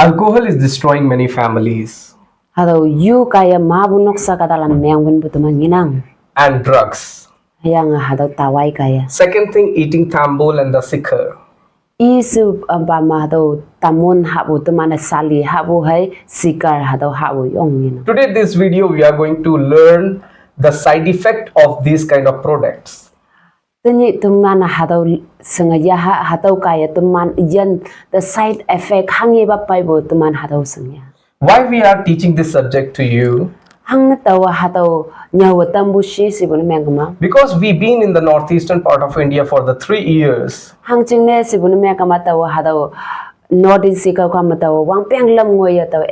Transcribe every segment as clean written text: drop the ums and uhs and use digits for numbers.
Alcohol is destroying many families. Hado yu kaya mabunok sa katalan meang butuman ginang. And drugs. Yang hado tawai kaya. Second thing, eating tambol and the sikhar. Isu ampama hado tamun habu tumana sali habu hai sikar hado habu yong ginang. Today this video we are going to learn the side effect of these kind of products. Tani tumana hado sengaya hado kaya tuman yan the side effect hangi ba paibo tuman hado sengya. Why we are teaching this subject to you? Hang na tawa hado nyawa tambushi sibun mengama. Because we've been in the northeastern part of India for the 3 years. Hang chingne sibun mengama tawa hado northeast ka kama tawa wang peng lam ngoya tawa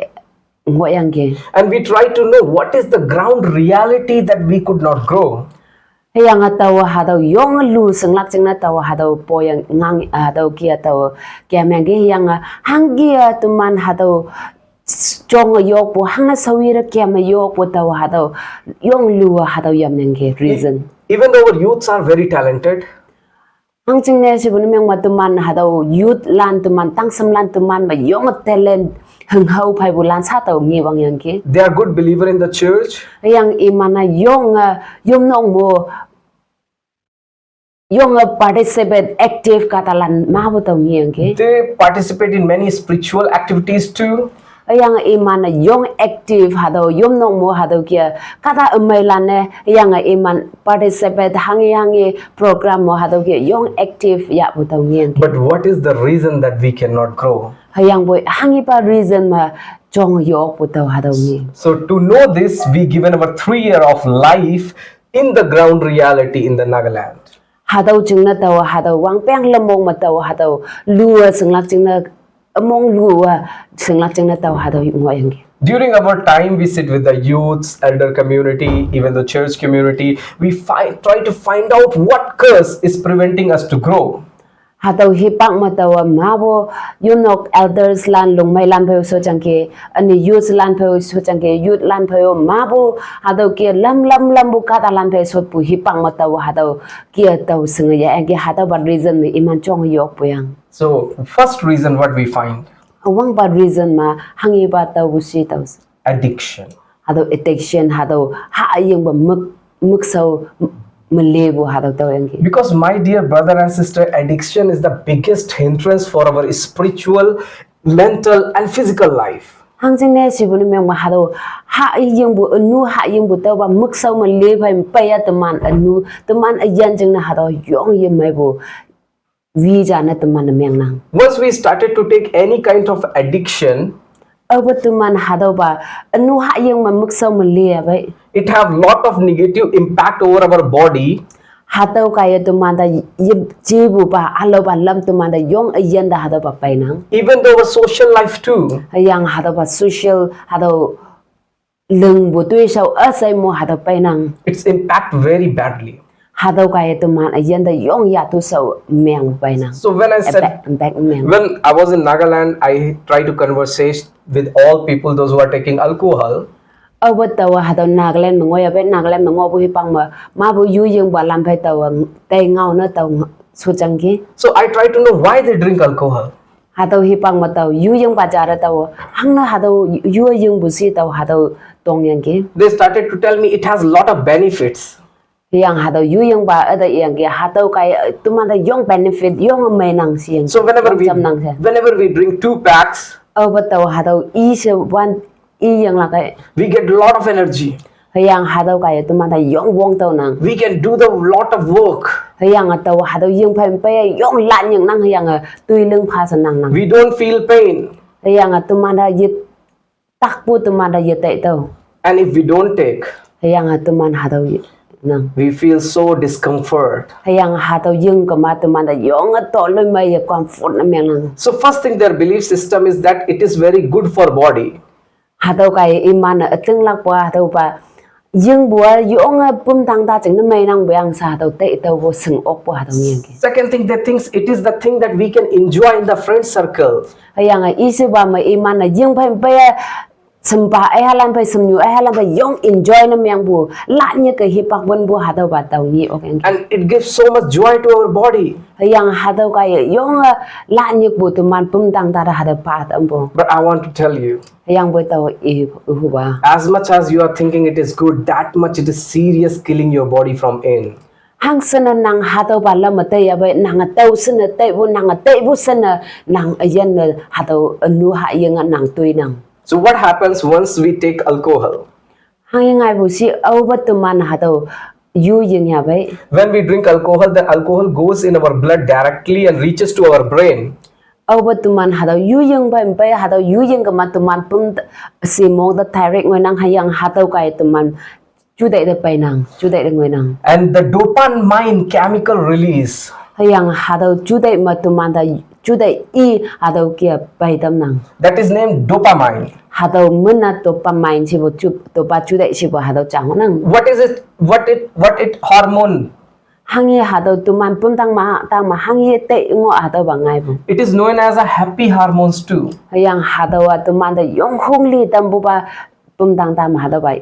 ngoyang ge. And we try to know what is the ground reality that we could not grow. Yang atawa hado yong lu senglak cingna tawa hado poyang ngang hado kia tawa kia mengi yang hanggia tuman hado chong yok po hang sawira kia ma yok po tawa hado yong lu hado yam mengi reason. Even though our youths are very talented, hang cingne sibun meng matuman hado youth lan tuman tangsam lan tuman ma yong talent heng hau pai bulan sa tau ngi wang yang ki. they are good believer in the church. Yang imana yong nong mo yong participate active katalan mahabu tau ngi yang ki. They participate in many spiritual activities too. Yang imana yong active hado yom nong mo hado kia kata emailan yang iman participate hangi program mo hado kia yong active ya bu tau ngi yang ki. But what is the reason that we cannot grow? Yang boy hangi pa reason ma chong yok bu tau hado ngi. So to know this, we given our 3 year of life in the ground reality in the Nagaland. Hado chingna tawa hado wang peng lamong ma tawa hado lua senglak chingna among lua senglak chingna tawa hado ngoyang gi. During our time, we sit with the youths, elder community, even the church community. We try to find out what curse is preventing us to grow. Hado hipang ma tawa mabo yunok elders lan lungmay lan phayo so changke ani youth lan phayo so changke youth lan phayo mabo hado kia lam bu kata lan phayo so pu hipang ma tawa hado kia taw sengaya enge hado ba reason me iman chong yok puyang. So first reason what we find, Awang ba reason ma hangi ba taw busi taw addiction. hado addiction hado ha ayeng ba muk so melebo hado taw yang ki. Because my dear brother and sister, addiction is the biggest hindrance for our spiritual, mental and physical life. Hang jing ne sibun meng ma hado ha ayeng bu anu ha ayeng bu taw ba muk so melebo pa ya teman anu teman ayan jing na hado yong ye mai bu wi ja na teman meng nang. Once we started to take any kind of addiction, Teman hado ba anu ha ayeng ma muk so melebo ba it have lot of negative impact over our body. hado kaya teman da jibu ba alo ba lam teman da yong ayan da hado ba pai nang. Even though our social life too. Yang hado ba social hado leng bu tui sau asai mo hado pai nang. It's impact very badly. Hado kaya teman ayan da yong ya tu sau meng pai nang. So when I said, when I was in Nagaland, I tried to conversate with all people, those who are taking alcohol. Awat tawa hado Nagaland mengoya bet Nagaland mengo bu hipang ma bu yu yung ba lam pai tawa tai ngau na taw su changki. So I tried to know why they drink alcohol. Hado hipang ma taw yu yung ba jara taw hang na hado yu yung bu si taw hado tong yang ki. They started to tell me it has lot of benefits. Yang hado yu yung ba ada yang ki hado kaya tuman da yong benefit yong mai nang si yang. So whenever we drink 2 packs, awat taw hado is one yang lakai we get a lot of energy. yang hado kaya tuman da yong wong taw nang. We can do the lot of work. Yang taw hado yung pai yong lan yang nang yang tui leng pha san nang. We don't feel pain. Yang tuman da yit tak pu tuman da yit tai taw. And if we don't take, Yang tuman hado nang. we feel so discomfort. Yang hado yung kama tuman da yong to loy mai comfort na meng nang. So first thing, their belief system is that it is very good for body. Hado kaya iman ating lak pa hado pa yung bua yung pum tang ta ching na mai nang bayang sa hado te taw bo seng ok po hado ngiang ki. Second thing, they think it is the thing that we can enjoy in the friend circle. Yang isu ba mai iman na yung pa sempa ai halan pai semnyu ai halan pai yong enjoy na myang bu la nya ke hipak bon bu hadaw ba taw ni okeng And it gives so much joy to our body. yang hadaw ka yong la nya bu tu man pum tang ta hadaw pa tam bu But I want to tell you, yang bo taw e hu ba as much as you are thinking it is good, that much it is serious killing your body from in. hang sana nang hadaw ba la mate ya ba nang taw sana te bu nang te bu sana nang ayan hadaw nu ha yang nang tui nang So what happens once we take alcohol? hang ngai bu si au ba tu man hadaw yu yang ya ba When we drink alcohol, the alcohol goes in our blood directly and reaches to our brain. over tu man hadaw yu yang ba mpai hadaw yu yang ka ma tu man pum si mo da direct ngoi nang hayang hadaw kai tu man chu dai da pai nang chu dai da ngoi nang And the dopamine chemical release, hayang hadaw chu dai ma tu man da chu dai I hadaw kia pai tam nang that is named dopamine. hadaw mena to pa main si bo chu to pa chu dai si bo hadaw chang nang What is it? What it hormone? hangi hadaw tu man pum tang ma hangi te ngo hadaw ba ngai bu It is known as a happy hormones too. hayang hadaw tu man da yong hong li tam bu ba pum tang ta ma hadaw ba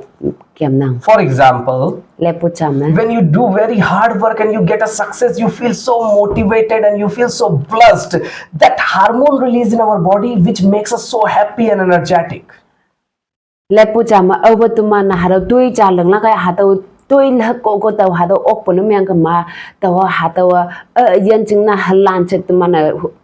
kem nang For example, le pu cham na when you do very hard work and you get a success, you feel so motivated and you feel so blessed. That hormone release in our body which makes us so happy and energetic. le pu cham over tu man hadaw tui cha lang la ka hadaw tui la ko taw hadaw ok pu myang ka ma taw hadaw yan ching na halan che tu man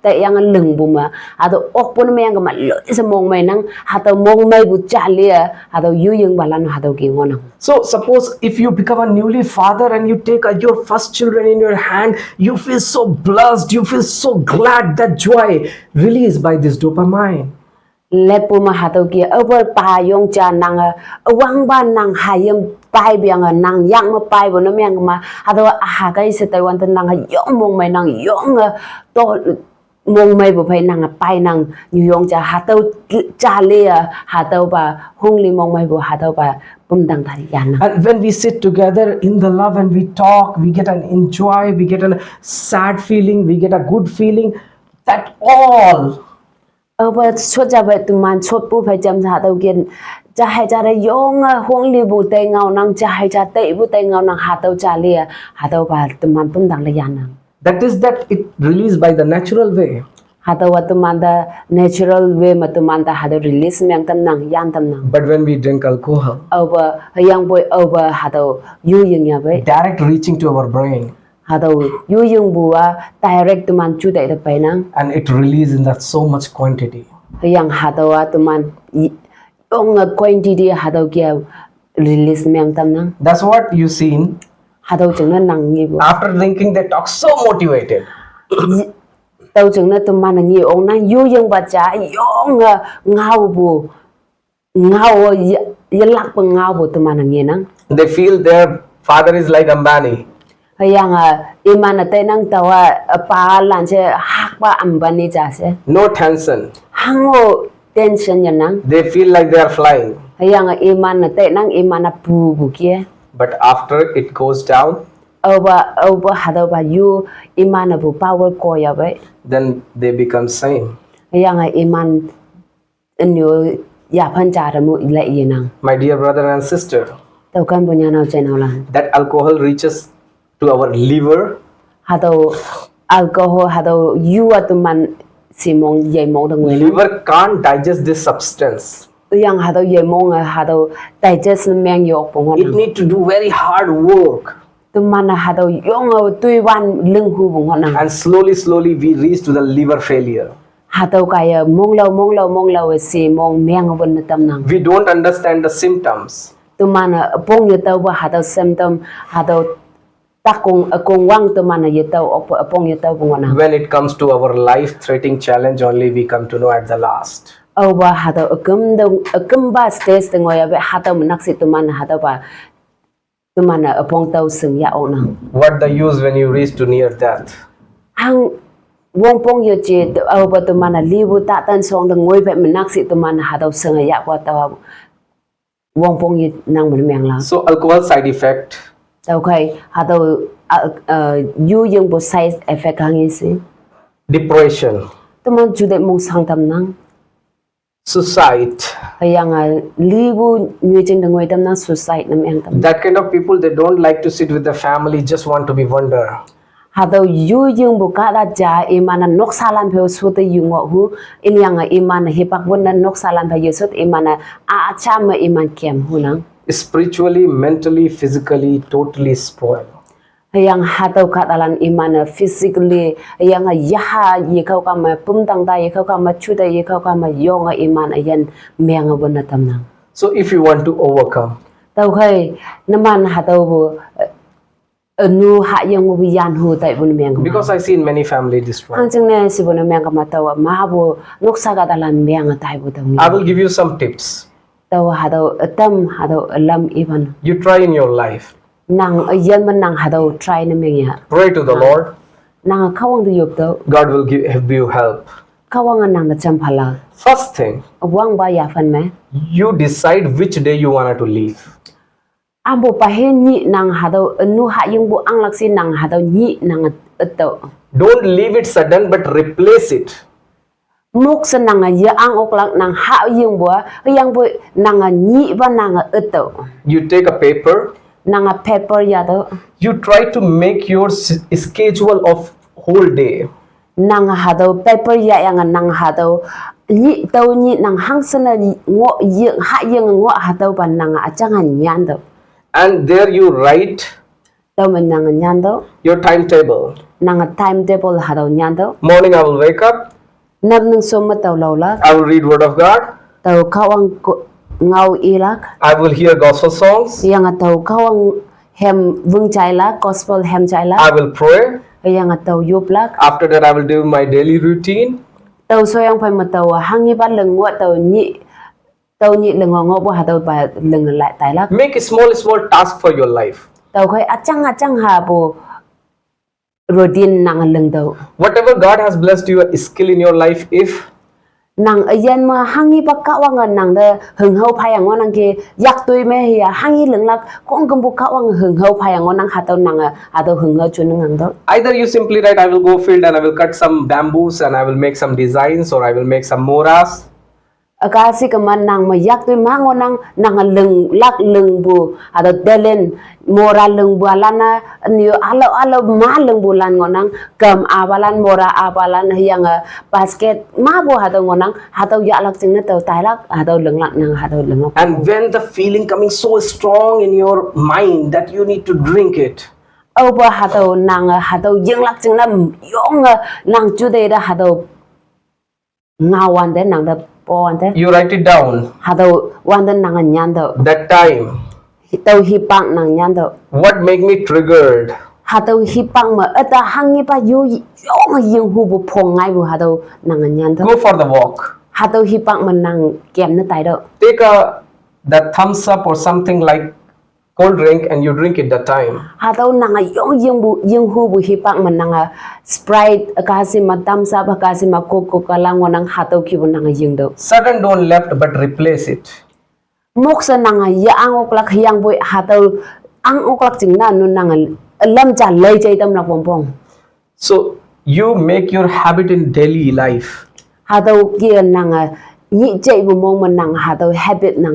te yang leng bu ma hadaw ok pu myang ka ma lo sa mong mai nang hadaw mong mai bu cha le hadaw yu yang ba lan hadaw ki ngon So suppose if you become a newly father and you take your first children in your hand, you feel so blessed, you feel so glad, that joy released by this dopamine. le pu ma hadaw ki over pa yong cha nang wang ba nang hayam pai biang nang yang ma pai bo no myang ma hadaw ha kai se tai wan nang yong mong mai nang yong to mong mai bu pai nang pai nang nyu yong cha hadaw cha le hadaw ba hung li mong mai bu hadaw ba pum dang thari yan And when we sit together in the love and we talk, we get an enjoy, we get a sad feeling, we get a good feeling. That all over chốt ra vậy tụi man chốt bu phải chăm sa đầu kiên cha hay cha đây yong huang li bu tay ngao nang cha hay cha tệ bu tay ngao nang hạt đầu cha lia hạt đầu ba tụi man pum dang le yan nang that is that it released by the natural way. hạt đầu tụi man da natural way mà tụi man da hạt đầu release miang tam nang yan tam nang But when we drink alcohol, over young boy over hạt đầu yu yang ya vậy direct reaching to our brain, hạt đầu yu yang bu direct tụi man chu dai da pai nang and it releases in that so much quantity. yang hạt đầu tụi man yong quantity hạt đầu kia release miang tam nang That's what you seen. hạt đầu chừng nó nang nghi bu After drinking, they talk so motivated. tàu chừng nó tụi man nghi ông nang yu yang ba cha yong ngao bu ngao ya lak pang ngao bu tụi man nghi nang They feel their father is like Ambani. yang iman te nang tawa pa lan che hak ba ambani cha se No tension. hango tension yan nang They feel like they are flying. yang iman te nang iman pu bu kia But after it goes down, over hadaw ba yu iman bu power ko ya ba then they become same. yang iman enyo ya phan cha ra mu le yin nang My dear brother and sister, tàu kan bu nya naw chen naw lan that alcohol reaches to our liver, hadaw alcohol hadaw yu atuman simong yai mong dang wen liver can't digest this substance. yang hadaw yai mong hadaw digest meng yok pong It need to do very hard work, tuman hadaw yong tui wan leng hu bong nang and slowly we reach to the liver failure. hadaw kaya mong law simong meng wen tam nang We don't understand the symptoms. tuman pong yu taw ba hadaw symptom hadaw takong akong wang tuman yu taw pong yu taw bong nang When it comes to our life-threatening challenge, only we come to know at the last. over hadaw akum ba stage ngoy ba hadaw manak si tuman hadaw ba tuman apong taw sung ya o nang What the use when you reach to near death? hang wong pong yo che over tuman libu ta tan song dang ngoy ba manak si tuman hadaw sung ya ba taw wong pong yo nang mun meng la So alcohol side effect, taw kai hadaw yu yung bo side effect hang isi depression, tuman jude mong sang tam nang suicide, yang libu nyucing dengoi tam nang suicide nam yang tam That kind of people, they don't like to sit with the family, just want to be wonder. hado yu yung buka da ja imana nok salan pheu sut yung hu in yang imana hipak bun nok salan pheu sut imana a cham iman kem hunang Spiritually, mentally, physically, totally spoiled. yang hado katalan imana physically yang yaha yekau kama pumtang da yekau kama chuda yekau kama yong imana yan meng bun tam nang So if you want to overcome, tau khai naman hado bu nu ha yang bu yan hu tai bun meng because I see in many family destroyed. ang ching ne si bun meng ma taw ma bu nok sa katalan meng tai bu tang I will give you some tips. taw hado tam hado lam even You try in your life. nang yan man nang hado try na meng ya Pray to the Lord. nang khawang du yup to God will give you help. khawang nang da cham phala First thing, wang ba ya fan me you decide which day you want to leave. ambo pa he ni nang hado nu ha yung bu ang laksi nang hado ni nang to Don't leave it sudden, but replace it. mok sa nang ya ang oklak nang ha yung bu yang bu nang ni ba nang to You take a paper. nang paper ya to You try to make your schedule of whole day. nang hado paper ya yang nang hado ni to ni nang hang sana ngo yung ha yung ngo hado ba nang achangan nyan to And there you write to man nang nyan to your timetable. nang timetable hado nyan to Morning I will wake up. nam nang so ma to lo la I will read Word of God. to khawang ngau ilak I will hear gospel songs. yang atau kawang hem vung chai la gospel hem chai la I will pray. yang atau yup lak After that, I will do my daily routine. tau so yang phai ma tau hangi ba leng wa tau ni leng ngo bo ha tau ba leng lại tai lak Make a small task for your life. tau khoi achang ha bo routine nang leng tau Whatever God has blessed you, a skill in your life, if nang ayan ma hangi ba kawang nang da hung hau phai ang nang ke yak tui me ya hangi leng lak kong kum bu kawang hung hau phai ang nang ha tau nang ha tau hung hau chun nang tau either you simply write, I will go field and I will cut some bamboos and I will make some designs, or I will make some moras. akasi kaman nang ma yak tui ma ngo nang leng lak leng bu ada delen mora leng bu alana ni alo ma leng bu lan ngo nang kam abalan mora abalan yang basket ma bu ha ngo nang ha tau ya lak ching na tau tai lak ha tau leng lak nang ha tau leng lak And when the feeling coming so strong in your mind that you need to drink it, over ha tau nang ha tau yeng lak ching na yong nang chu de da ha tau ngawan de nang da pon de you write it down. ha tau wan de nang nyan tau That time, tau hi pang nang nyan tau what make me triggered? ha tau hi pang ma ata hangi pa yu yong yeng hu bu phong ngai bu ha tau nang nyan tau Go for the walk. ha tau hi pang ma nang kem na tai do Take that thumbs up or something like cold drink and you drink it that time. ha tau nang yong yeng hu bu hi pang ma nang sprite akasi ma tam sa akasi ma coca cola ngo nang ha tau ki bu nang yeng do Sudden don't left but replace it. mok sa nang ya ang oklak yang bu ha tau ang oklak ching na nu nang lam cha lei chai tam na pom pom So you make your habit in daily life. ha tau kia nang ni chai bu mong ma nang ha tau habit nang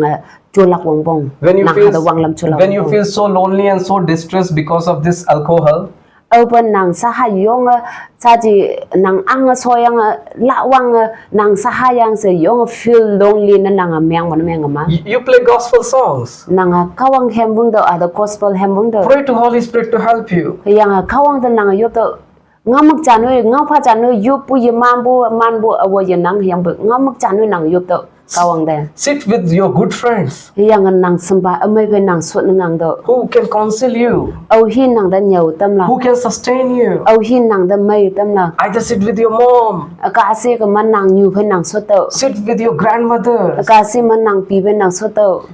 chulak wong pong When you nang feel ha tau wang lam chulak when you feel so lonely and so distressed because of this alcohol, open nang saha yong sa ji nang ang soyang la wang nang saha yang se yong feel lonely na nang meng ma you play gospel songs. nang kawang hembung do ada gospel hembung do Pray to Holy Spirit to help you. yang kawang da nang yo to ngamak chanoi ngau pha chanoi yu pu ye man bu awo ye nang yang bu ngamak chanoi nang yo to kawang da Sit with your good friends yang nang samba amai pe nang sut nang do who can counsel you, au hi nang da nyau tam la who can sustain you. au hi nang da mai tam la Either sit with your mom, ka se ka man nang nyu pe nang sut to sit with your grandmother ka se man nang pi pe nang sut to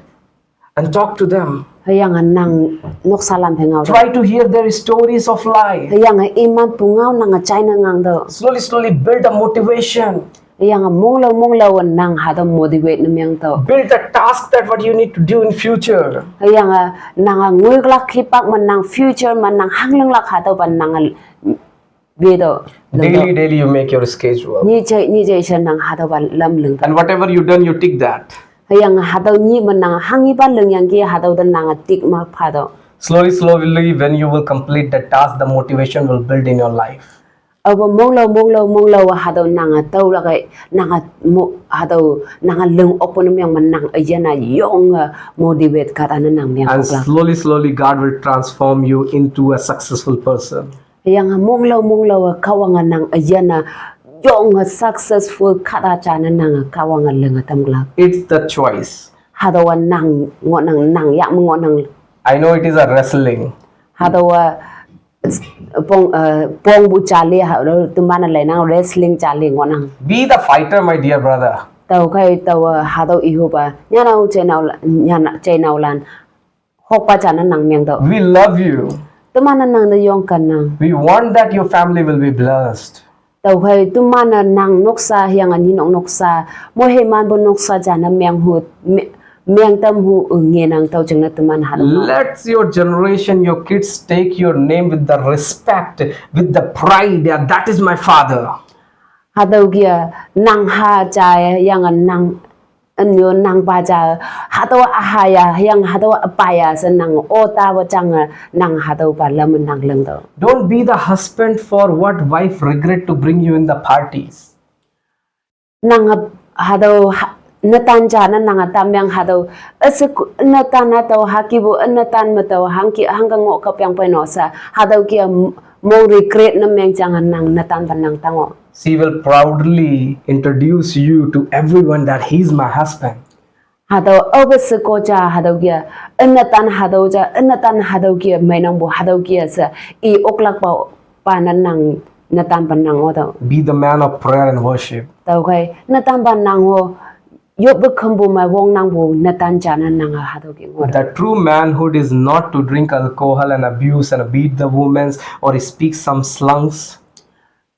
and talk to them. yang nang nok salam pe ngau Try to hear their stories of life. yang iman pu ngau nang chai na ngang do Slowly build a motivation. yang mong lo nang ha da motivate na myang to Build the task that what you need to do in future. yang nang ngui lak khipak man nang future man nang hangleng lak ha to ban nang ve do Daily you make your schedule. ni chai chen nang ha to ban lam leng And whatever you done, you tick that. yang hadau ni menang hangi ba leng yang ki hadau dan nang tik mak phado Slowly, slowly, when you will complete the task, the motivation will build in your life. aba monglo hadau nang tau la kai nang hadau nang leng opon yang menang ajana yong motivate kata nang yang And okla slowly, slowly, God will transform you into a successful person. yang monglo kawanga nang ajana yong successful kata chana nang kawanga leng tamgla It's the choice. hadau nang nang ya nang I know it is a wrestling. hadau pong bu chali hadau tumana le nang wrestling chali ngonang Be the fighter, my dear brother. tàu khai tàu hadau ihuba nyana chenau lan hokpa chana nang myang do We love you. tumana nang de yong kan nang We want that your family will be blessed. tàu khai tumana nang noksa hyang ani noksa mo he man bo noksa jana myang hu myang tam hu nge nang tàu chang na tumana hadau Let your generation, your kids take your name with the respect, with the pride. Yeah, that is my father. hadau gia nang ha cha yang nang anyo nang ba cha hadau ahaya yang hadau apaya san nang ota ba chang nang hadau ba lam nang leng do Don't be the husband for what wife regret to bring you in the parties. nang hadau natan jana nang tamyang hadau asuk natan atau hakibu natan matau hangki hanggang ngo kapyang penosa hadau kia mo regret na meng jangan nang natan banang tango She will proudly introduce you to everyone that he's my husband. hadau obasiko ja hadau kia natan hadau kia mainang bo hadau kia sa I oklak pa panan nang natan banang odo Be the man of prayer and worship. tau kai natan banang ho yo bekambu mai wong nang bo natan jana nang hadau ki ngodo The true manhood is not to drink alcohol and abuse and beat the women or speak some slangs.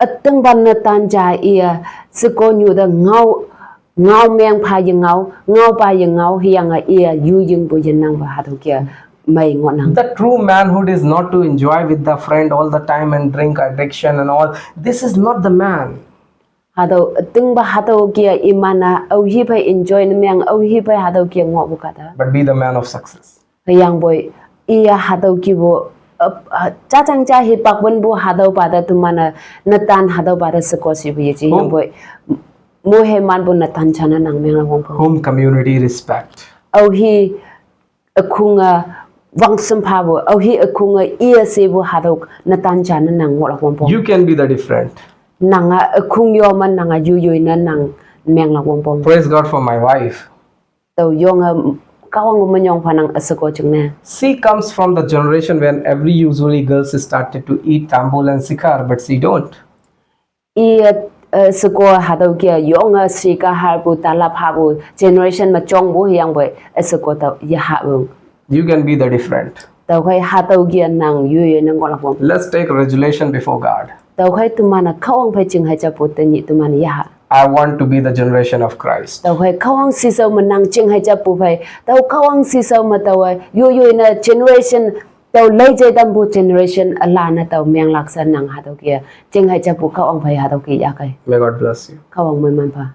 ateng ban natan ja ia siko nyu da ngau meng pha yang ngau pa yang ngau hiang ia yu yung bo yin nang ba hadau kia mai ngonang The true manhood is not to enjoy with the friend all the time and drink addiction and all. This is not the man. hadau ateng ba hadau kia imana au hi pai enjoy na meng au hi pai hadau kia ngo bu kata But be the man of success. yang boy ia hadau ki bo cha chang cha hi pak bun bu hadau pa da tumana natan hadau pa da siko si bu ji yang boy mo he man bu natan chana nang meng wong po Home community respect. au hi akunga wang sampha bu au hi akunga ia se bu hadau natan chana nang ngo wong po You can be the different. nanga akung yo man nanga yu na nang meng la wong po Praise God for my wife. tau yong kawang manyong panang asako chung na She comes from the generation when every usually girls started to eat tambul and sikar, but she don't. I sako hadau kia yong sika har bu talap ha bu generation ma chong bu yang boy asako tau ya ha bu You can be the different. tau khai hadau kia nang yu nang ngol wong Let's take resolution before God. tau khai tumana kawang phai ching hai cha pu te ni tumana ya ha I want to be the generation of Christ. tau khai kawang si sau manang ching hai cha pu phai tau kawang si sau ma tau yu na generation tau lai jai dam bu generation ala na tau meng laksa nang hadau kia ching hai cha pu kawang phai hadau ki ya kai May God bless you. kawang mai man pa